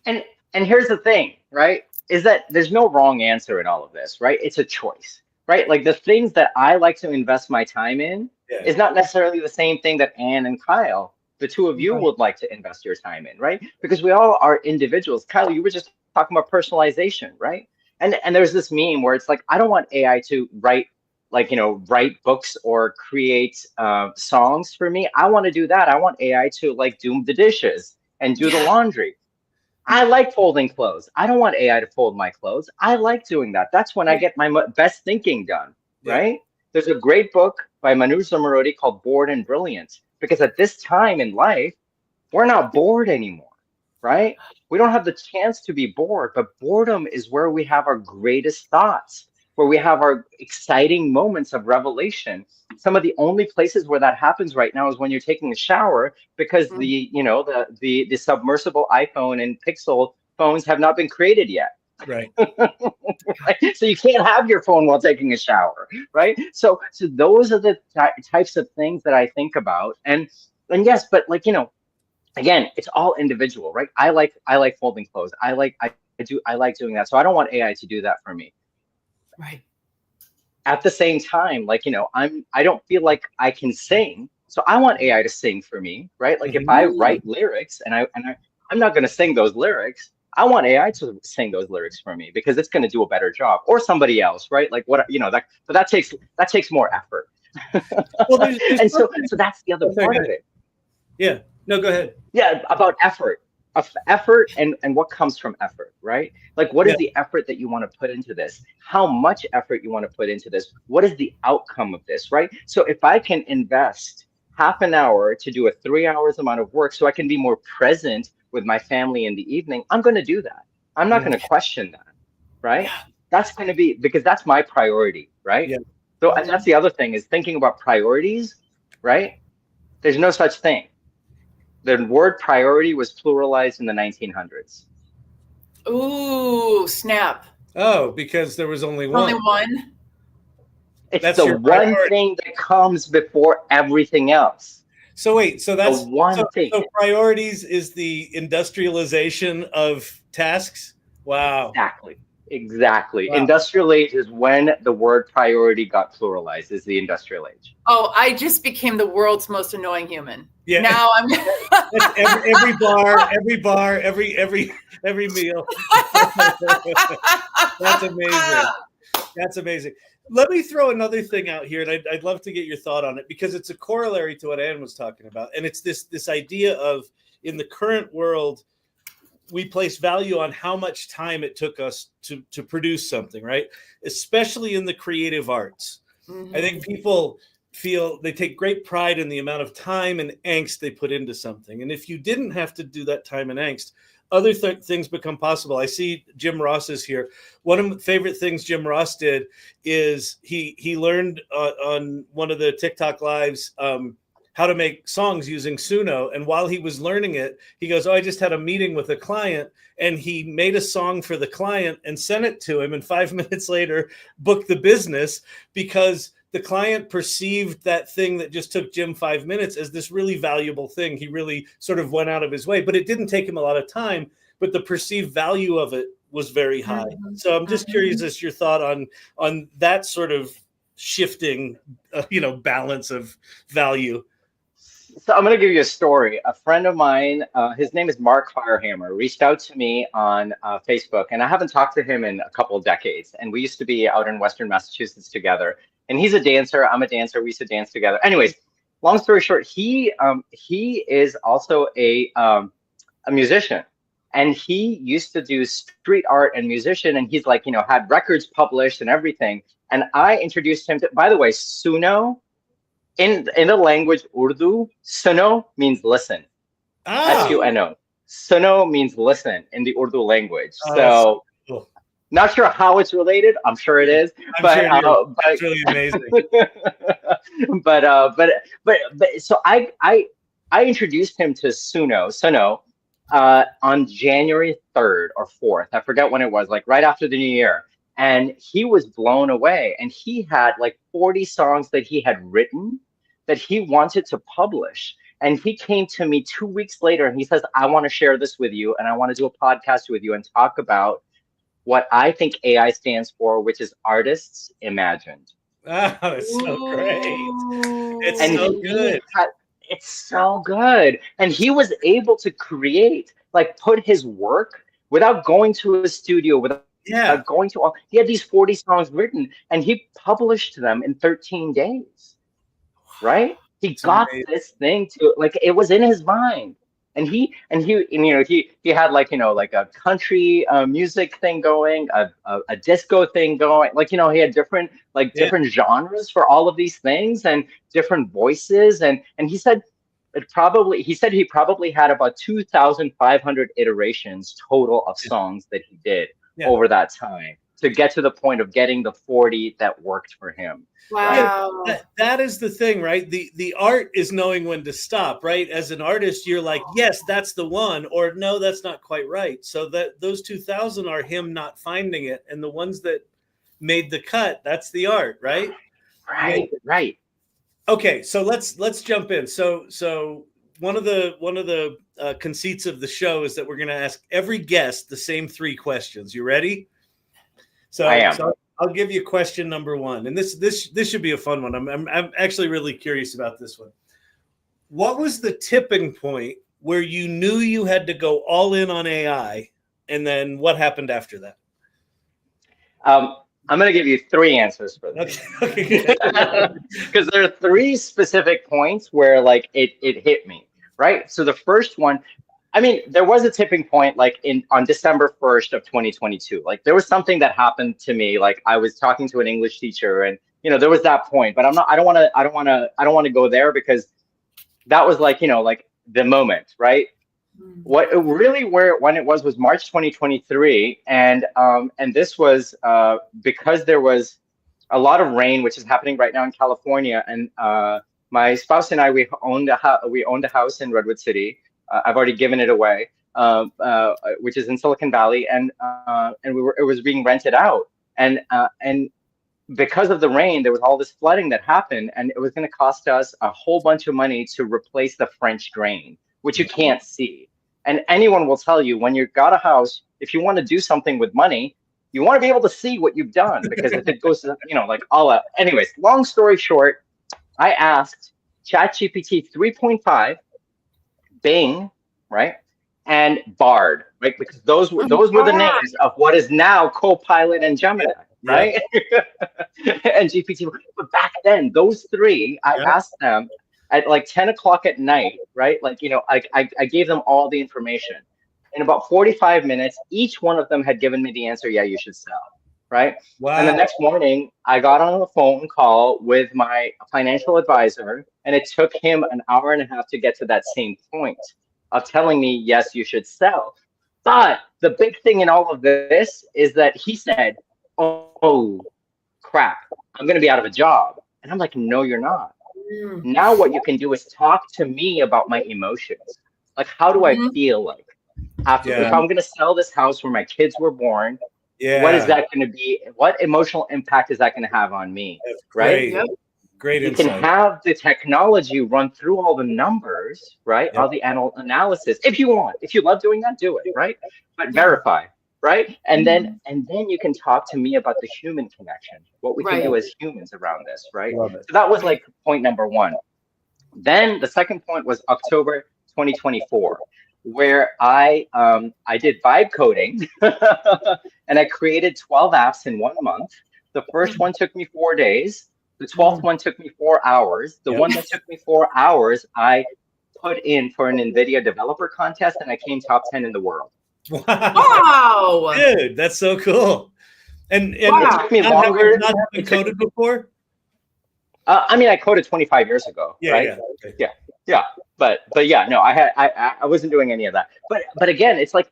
And here's the thing, right? Is that there's no wrong answer in all of this, right? It's a choice, right? Like the things that I like to invest my time in is not necessarily the same thing that Ann and Kyle, the two of you, would like to invest your time in, right? Because we all are individuals. Kyle, you were just talking about personalization, right? And there's this meme where it's like, I don't want AI to write books or create songs for me. I want to do that. I want AI to like do the dishes and do the laundry. I like folding clothes. I don't want AI to fold my clothes. I like doing that. That's when I get my best thinking done, right? There's a great book by Manoush Zomorodi called Bored and Brilliant, because at this time in life, we're not bored anymore. Right? We don't have the chance to be bored, but boredom is where we have our greatest thoughts, where we have our exciting moments of revelation. Some of the only places where that happens right now is when you're taking a shower, because the submersible iPhone and Pixel phones have not been created yet. Right. Right? So you can't have your phone while taking a shower, right? So those are the types of things that I think about. And yes, but like, you know, again, it's all individual, right? I like folding clothes. I like doing that. So I don't want AI to do that for me. Right. At the same time, like, you know, I don't feel like I can sing. So I want AI to sing for me, right? Like if I write lyrics and I'm not going to sing those lyrics, I want AI to sing those lyrics for me because it's going to do a better job, or somebody else, right? Like what, you know, but that takes more effort. Well, there's and so that's the other part of it. Yeah. No, go ahead. Yeah, about effort and what comes from effort, right? Like what is the effort that you want to put into this? How much effort you want to put into this? What is the outcome of this, right? So if I can invest half an hour to do a 3 hours amount of work so I can be more present with my family in the evening, I'm going to do that. I'm not going to question that, right? That's going to be, because that's my priority, right? Yeah. So and that's the other thing, is thinking about priorities, right? There's no such thing. The word priority was pluralized in the 1900s. Ooh, snap. Oh, because there was only one. Only one? It's the one thing that comes before everything else. So wait, so that's the one thing. So priorities is the industrialization of tasks? Wow. Exactly. Wow. Industrial age is when the word priority got pluralized, is the industrial age. Oh, I just became the world's most annoying human. Yeah. Now I'm every bar, every meal. That's amazing. That's amazing. Let me throw another thing out here, and I'd love to get your thought on it, because it's a corollary to what Ann was talking about. And it's this idea of, in the current world, we place value on how much time it took us to produce something, right? Especially in the creative arts. Mm-hmm. I think people feel they take great pride in the amount of time and angst they put into something. And if you didn't have to do that time and angst, other things become possible. I see Jim Ross is here. One of my favorite things Jim Ross did is he learned on one of the TikTok lives how to make songs using Suno. And while he was learning it, he goes, oh, I just had a meeting with a client, and he made a song for the client and sent it to him. And 5 minutes later, booked the business, because the client perceived that thing that just took Jim 5 minutes as this really valuable thing. He really sort of went out of his way, but it didn't take him a lot of time, but the perceived value of it was very high. So I'm just curious as your thought on that sort of shifting, balance of value. So I'm going to give you a story. A friend of mine, his name is Mark Fireheimer, reached out to me on Facebook, and I haven't talked to him in a couple of decades. And we used to be out in Western Massachusetts together. And he's a dancer. I'm a dancer. We used to dance together. Anyways, long story short, he is also a musician, and he used to do street art and musician. And he's like, had records published and everything. And I introduced him to, by the way, Suno. In the language Urdu, Suno means listen. S-U-N-O. Suno means listen in the Urdu language. So cool. Not sure how it's related. I'm sure it is. It's really amazing. but so I introduced him to Suno on January 3rd or 4th. I forget when it was, like right after the New Year. And he was blown away. And he had like 40 songs that he had written that he wanted to publish. And he came to me 2 weeks later and he says, I want to share this with you. And I want to do a podcast with you and talk about what I think AI stands for, which is artists imagined. Oh, it's so great. It's so good. It's so good. And he was able to create, like put his work without going to a studio, without going to all, he had these 40 songs written and he published them in 13 days, right? He got this thing to, like, it was in his mind. And he had like, like a country music thing going, a disco thing going, like, he had different, different genres for all of these things and different voices. And he said, he probably had about 2,500 iterations total of songs that he did over that time to get to the point of getting the 40 that worked for him. Wow. Right? That is the thing, right? The art is knowing when to stop, right? As an artist, you're like, yes, that's the one, or no, that's not quite right. So that those 2,000 are him not finding it. And the ones that made the cut, that's the art, right? Right. Okay, so let's jump in. So one of the conceits of the show is that we're going to ask every guest the same 3 questions. You ready? So I am. So I'll give you question number 1, and this should be a fun one. I'm actually really curious about this one. What was the tipping point where you knew you had to go all in on AI, and then what happened after that? I'm going to give you 3 answers for this. Okay. Because there are 3 specific points where like it hit me, right? So the first one, I mean, there was a tipping point like on December 1st of 2022. Like there was something that happened to me. Like I was talking to an English teacher and, there was that point, but I don't want to go there because that was like, like the moment, right? What really when it was March 2023. And this was because there was a lot of rain, which is happening right now in California. And my spouse and I, we owned a house in Redwood City. I've already given it away, which is in Silicon Valley, and it was being rented out, and because of the rain, there was all this flooding that happened, and it was going to cost us a whole bunch of money to replace the French drain, which you can't see. And anyone will tell you when you've got a house, if you want to do something with money, you want to be able to see what you've done, because if it goes, like all out. Anyways, long story short, I asked ChatGPT 3.5. Bing, right, and Bard, right, because those were the names of what is now Copilot and Gemini, right, and GPT. But back then, those 3, I asked them at like 10 o'clock at night, right, like I gave them all the information. In about 45 minutes, each one of them had given me the answer. Yeah, you should sell, right? Wow. And the next morning, I got on a phone call with my financial advisor, and it took him an hour and a half to get to that same point of telling me, yes, you should sell. But the big thing in all of this is that he said, oh crap, I'm going to be out of a job. And I'm like, no, you're not. Now what you can do is talk to me about my emotions. Like, how do I feel like after, if I'm going to sell this house where my kids were born, what is that going to be? What emotional impact is that going to have on me? That's right? Great. Great you insight. can have the technology run through all the numbers, right? All the analysis, if you want. If you love doing that, do it, right? But verify, right? And then you can talk to me about the human connection, what we can do as humans around this, right? So that was like point number one. Then the second point was October 2024, where I did vibe coding and I created 12 apps in 1 month. The first one took me 4 days. The 12th one took me 4 hours. The one that took me 4 hours, I put in for an NVIDIA developer contest, and I came top 10 in the world. Wow. Dude, that's so cool. And it took me longer. Not having coded before? I mean, I coded 25 years ago, right? But yeah, no, I wasn't doing any of that. But again, it's like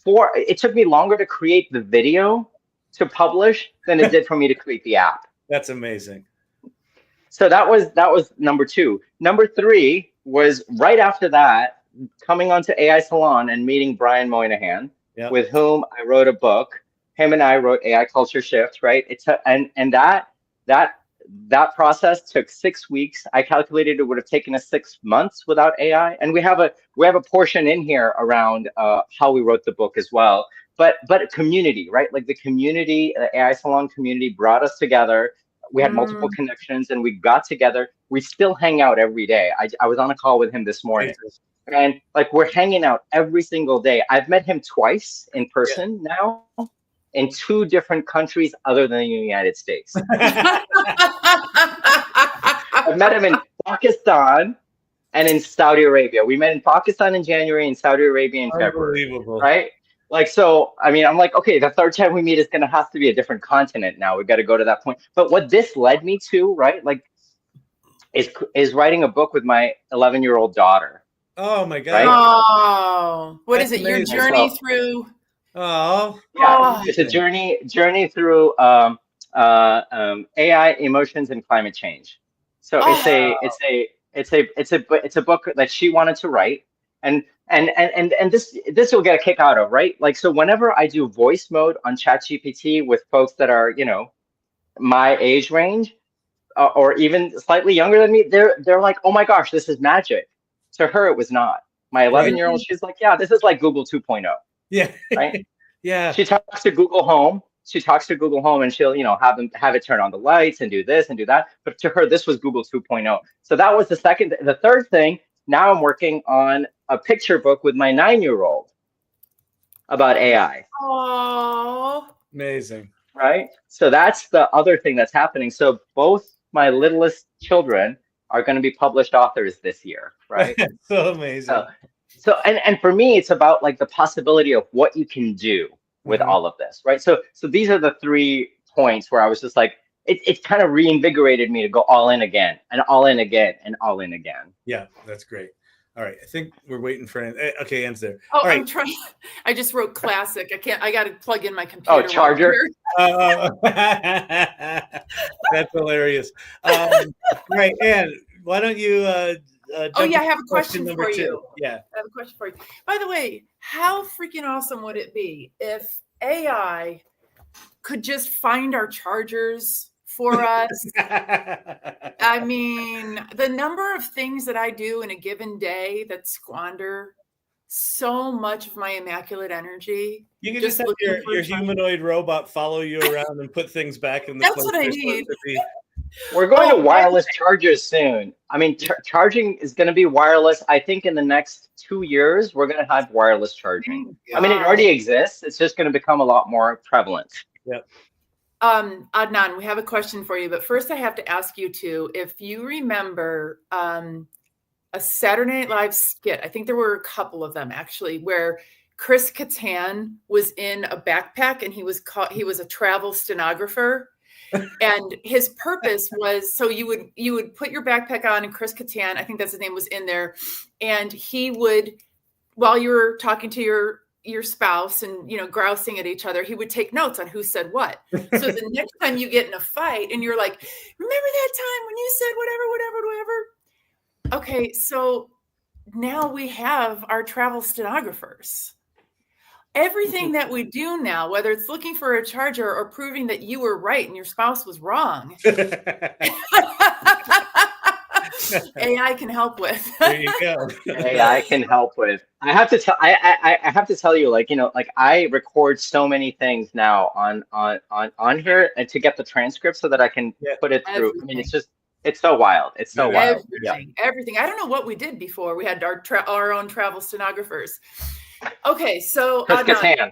it took me longer to create the video to publish than it did for me to create the app. That's amazing. So that was number two. Number three was right after that, coming onto AI Salon and meeting Brian Moynihan, with whom I wrote a book. Him and I wrote AI Culture Shift, right? And that process took 6 weeks. I calculated it would have taken us 6 months without AI. And we have a portion in here around how we wrote the book as well. But community, right? Like the community, the AI Salon community brought us together. We had multiple connections and we got together. We still hang out every day. I was on a call with him this morning. And like we're hanging out every single day. I've met him twice in person now in 2 different countries other than the United States. I've met him in Pakistan and in Saudi Arabia. We met in Pakistan in January and Saudi Arabia in February, right? Like, so, I mean, I'm like, okay, the third time we meet is going to have to be a different continent now. We've got to go to that point. But what this led me to, right, like, is writing a book with my 11-year-old daughter. Oh, my God. Right? Oh, what is it? Your journey through? Oh. Yeah, it's a journey through AI, emotions, and climate change. So it's a book that she wanted to write. And this will get a kick out of, right? Like, so whenever I do voice mode on ChatGPT with folks that are, you know, my age range or even slightly younger than me, they're like, oh my gosh, this is magic. To her, it was not. My 11-year-old, she's like, yeah, this is like Google 2.0. Yeah. Right. Yeah. She talks to Google Home. And she'll, you know, have it turn on the lights and do this and do that. But to her, this was Google 2.0. So that was the second. The third thing. Now I'm working on a picture book with my 9-year-old about AI. Oh, amazing. Right? So that's the other thing that's happening. So both my littlest children are going to be published authors this year, right? So amazing. So and for me, it's about like the possibility of what you can do with all of this, right? So these are the 3 points where I was just like, it kind of reinvigorated me to go all in again and all in again and all in again. Yeah, that's great. All right, I think we're waiting for okay, Anne's there. Oh, all right. I'm trying. I just wrote classic. I got to plug in my computer. Oh, charger. That's hilarious. Right, Anne, why don't you? I have a question for you. Yeah, I have a question for you. By the way, how freaking awesome would it be if AI could just find our chargers for us? I mean, the number of things that I do in a given day that squander so much of my immaculate energy. You can just have your humanoid robot follow you around and put things back in the That's what I need. We're going to wireless chargers soon. I mean, charging is going to be wireless. I think in the next 2 years, we're going to have wireless charging. I mean, it already exists. It's just going to become a lot more prevalent. Yep. Adnan, we have a question for you, but first I have to ask you if you remember a Saturday Night Live skit. I think there were a couple of them actually, where Chris Kattan was in a backpack and he was a travel stenographer. And his purpose was, so you would put your backpack on and Chris Kattan, I think that's his name, was in there. And he would, while you were talking to your spouse and, you know, grousing at each other, he would take notes on who said what. So the next time you get in a fight and you're like, remember that time when you said whatever. Okay, so now we have our travel stenographers. Everything that we do now, whether it's looking for a charger or proving that you were right and your spouse was wrong, AI can help with. There you go. AI can help with. I have to tell. I have to tell you, like, you know, like I record so many things now on here, and to get the transcript so that I can put it through. I mean, it's so wild. It's so wild. Everything. I don't know what we did before. We had our own travel stenographers. Okay, so ��𝗲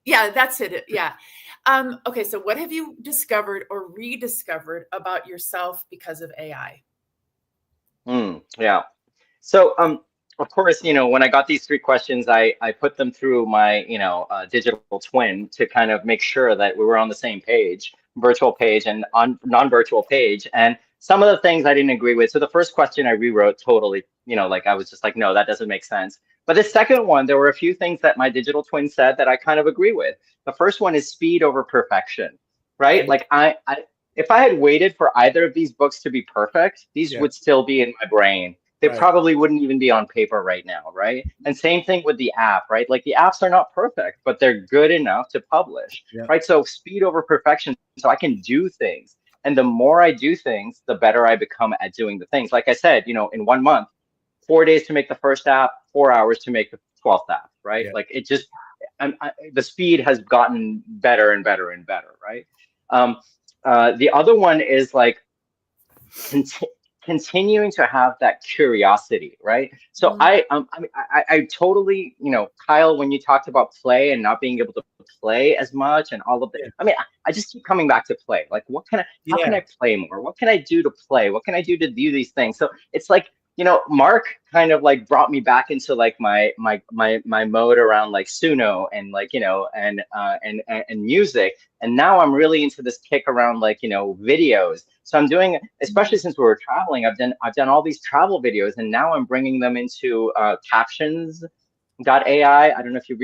yeah, that's it. Yeah. Okay, so what have you discovered or rediscovered about yourself because of AI? Yeah. So, of course, you know, when I got these 3 questions, I put them through my, you know, digital twin to kind of make sure that we were on the same page, virtual page and on non-virtual page. And some of the things I didn't agree with. So the first question I rewrote totally, you know, like I was just like, no, that doesn't make sense. But the second one, there were a few things that my digital twin said that I kind of agree with. The first one is speed over perfection, right? Like if I had waited for either of these books to be perfect, these would still be in my brain. They probably wouldn't even be on paper right now, right? And same thing with the app, right? Like the apps are not perfect, but they're good enough to publish, right? So speed over perfection, so I can do things. And the more I do things, the better I become at doing the things. Like I said, you know, in 1 month, 4 days to make the first app, 4 hours to make the 12th app, right? Like it just, the speed has gotten better and better and better, right? The other one is like continuing to have that curiosity, right? So I totally, you know, Kyle, when you talked about play and not being able to play as much and all of that, I mean, I just keep coming back to play. Like, how can I play more? What can I do to play? What can I do to do these things? So it's like, you know, Mark kind of like brought me back into like my mode around like Suno and like, you know, and music. And now I'm really into this kick around like, you know, videos. So I'm doing, especially since we were traveling, I've done all these travel videos, and now I'm bringing them into captions.ai. I don't know if you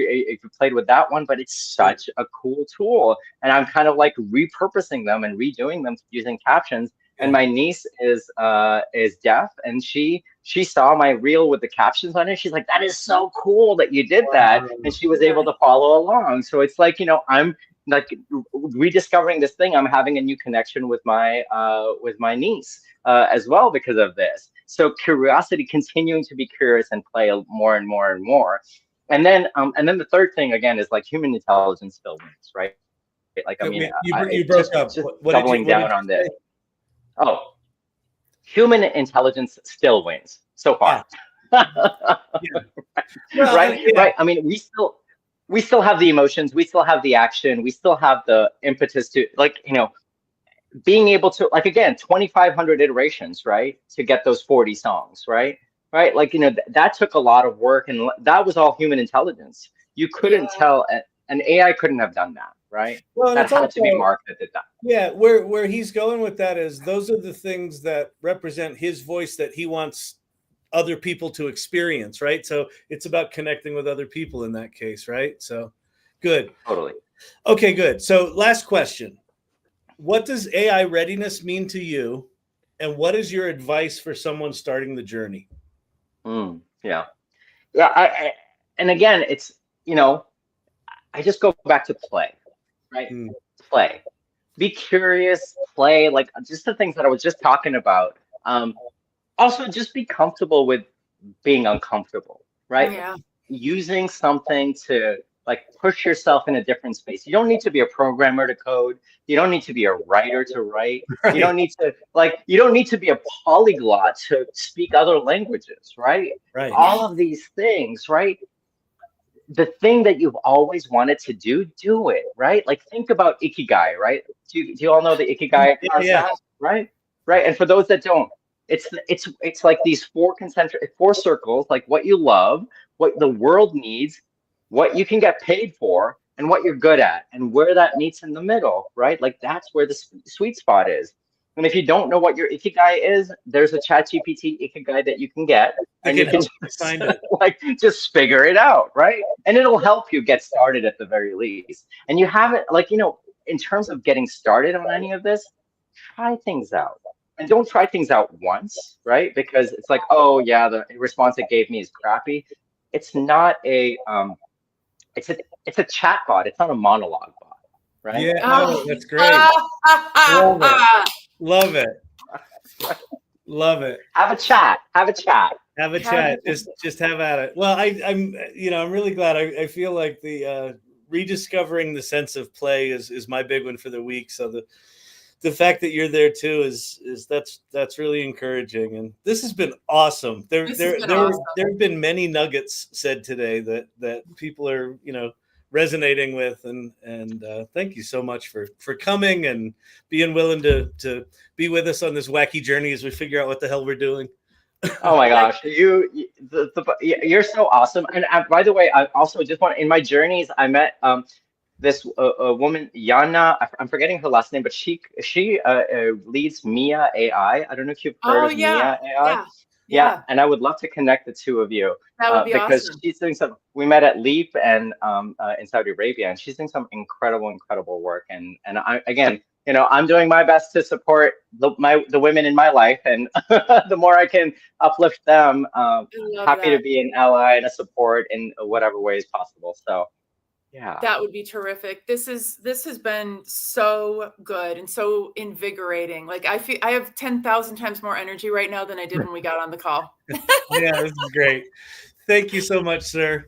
played with that one, but it's such a cool tool. And I'm kind of like repurposing them and redoing them using captions. And my niece is deaf, and she saw my reel with the captions on it. She's like, that is so cool that you did that. And she was able to follow along. So it's like, you know, I'm like rediscovering this thing. I'm having a new connection with my niece as well because of this. So curiosity, continuing to be curious and play more and more and more. And then the third thing again is like human intelligence still wins, right? Like, I mean, you broke up. Just doubling down on this. Oh, human intelligence still wins so far. Right. I mean, we still have the emotions, we still have the action, we still have the impetus to, like, you know, being able to, like, again, 2,500 iterations, right, to get those 40 songs, right? Like, you know, that took a lot of work, and that was all human intelligence. You couldn't tell, an AI couldn't have done that. Right. Well, that had to be Mark that did that. Yeah, where he's going with that is those are the things that represent his voice that he wants other people to experience, right? So it's about connecting with other people in that case, right? So good. Totally. Okay, good. So last question. What does AI readiness mean to you? And what is your advice for someone starting the journey? Yeah. And again, it's, you know, I just go back to play. Right? Play. Be curious, play, like just the things that I was just talking about. Also, just be comfortable with being uncomfortable, right? Yeah. Using something to like push yourself in a different space. You don't need to be a programmer to code. You don't need to be a writer to write. Right. You don't need to be a polyglot to speak other languages, right? Right. All of these things, right? The thing that you've always wanted to do it, right? Like think about Ikigai, right? Do you all know the Ikigai concept, right? And for those that don't, it's like these four circles, like what you love, what the world needs, what you can get paid for, and what you're good at, and where that meets in the middle, right? Like that's where the sweet spot is. And if you don't know what your ikigai is, there's a ChatGPT ikigai that you can get, and you can just, find it. like, just figure it out, right? And it'll help you get started at the very least. And you haven't, like, you know, in terms of getting started on any of this, try things out. And don't try things out once, right? Because it's like, oh yeah, the response it gave me is crappy. It's not a it's a chat bot. It's not a monologue bot, right? Yeah, oh, that's great. Love it. Love it. Love it. Have a chat. Have a chat. Have a chat. Just have at it. Well, I'm really glad. I feel like the rediscovering the sense of play is my big one for the week. So the fact that you're there too is that's really encouraging. And this has been awesome. There have been many nuggets said today that people are, you know, resonating with, and thank you so much for coming and being willing to be with us on this wacky journey as we figure out what the hell we're doing. Oh my gosh, you're so awesome. And by the way, I also just want, in my journeys, I met this woman, Yana. I'm forgetting her last name, but she leads Mia AI. I don't know if you've heard of Mia AI. Yeah, and I would love to connect the two of you. That would be because awesome. she's doing some. We met at Leap and in Saudi Arabia, and she's doing some incredible work. And I, again, you know, I'm doing my best to support the women in my life, and the more I can uplift them, happy to be an ally and a support in whatever way is possible. So. Yeah, that would be terrific. This has been so good and so invigorating. Like I feel I have 10,000 times more energy right now than I did when we got on the call. Yeah, this is great. Thank you so much, sir.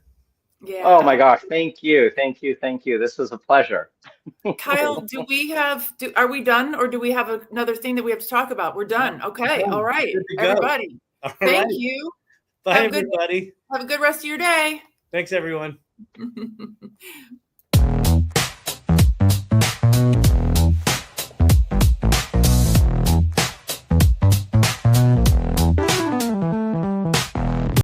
Yeah. Oh my gosh, thank you. This was a pleasure. Kyle, are we done, or do we have another thing that we have to talk about? We're done. Okay. All right, everybody. Thank you. Bye, everybody. Have a good rest of your day. Thanks, everyone.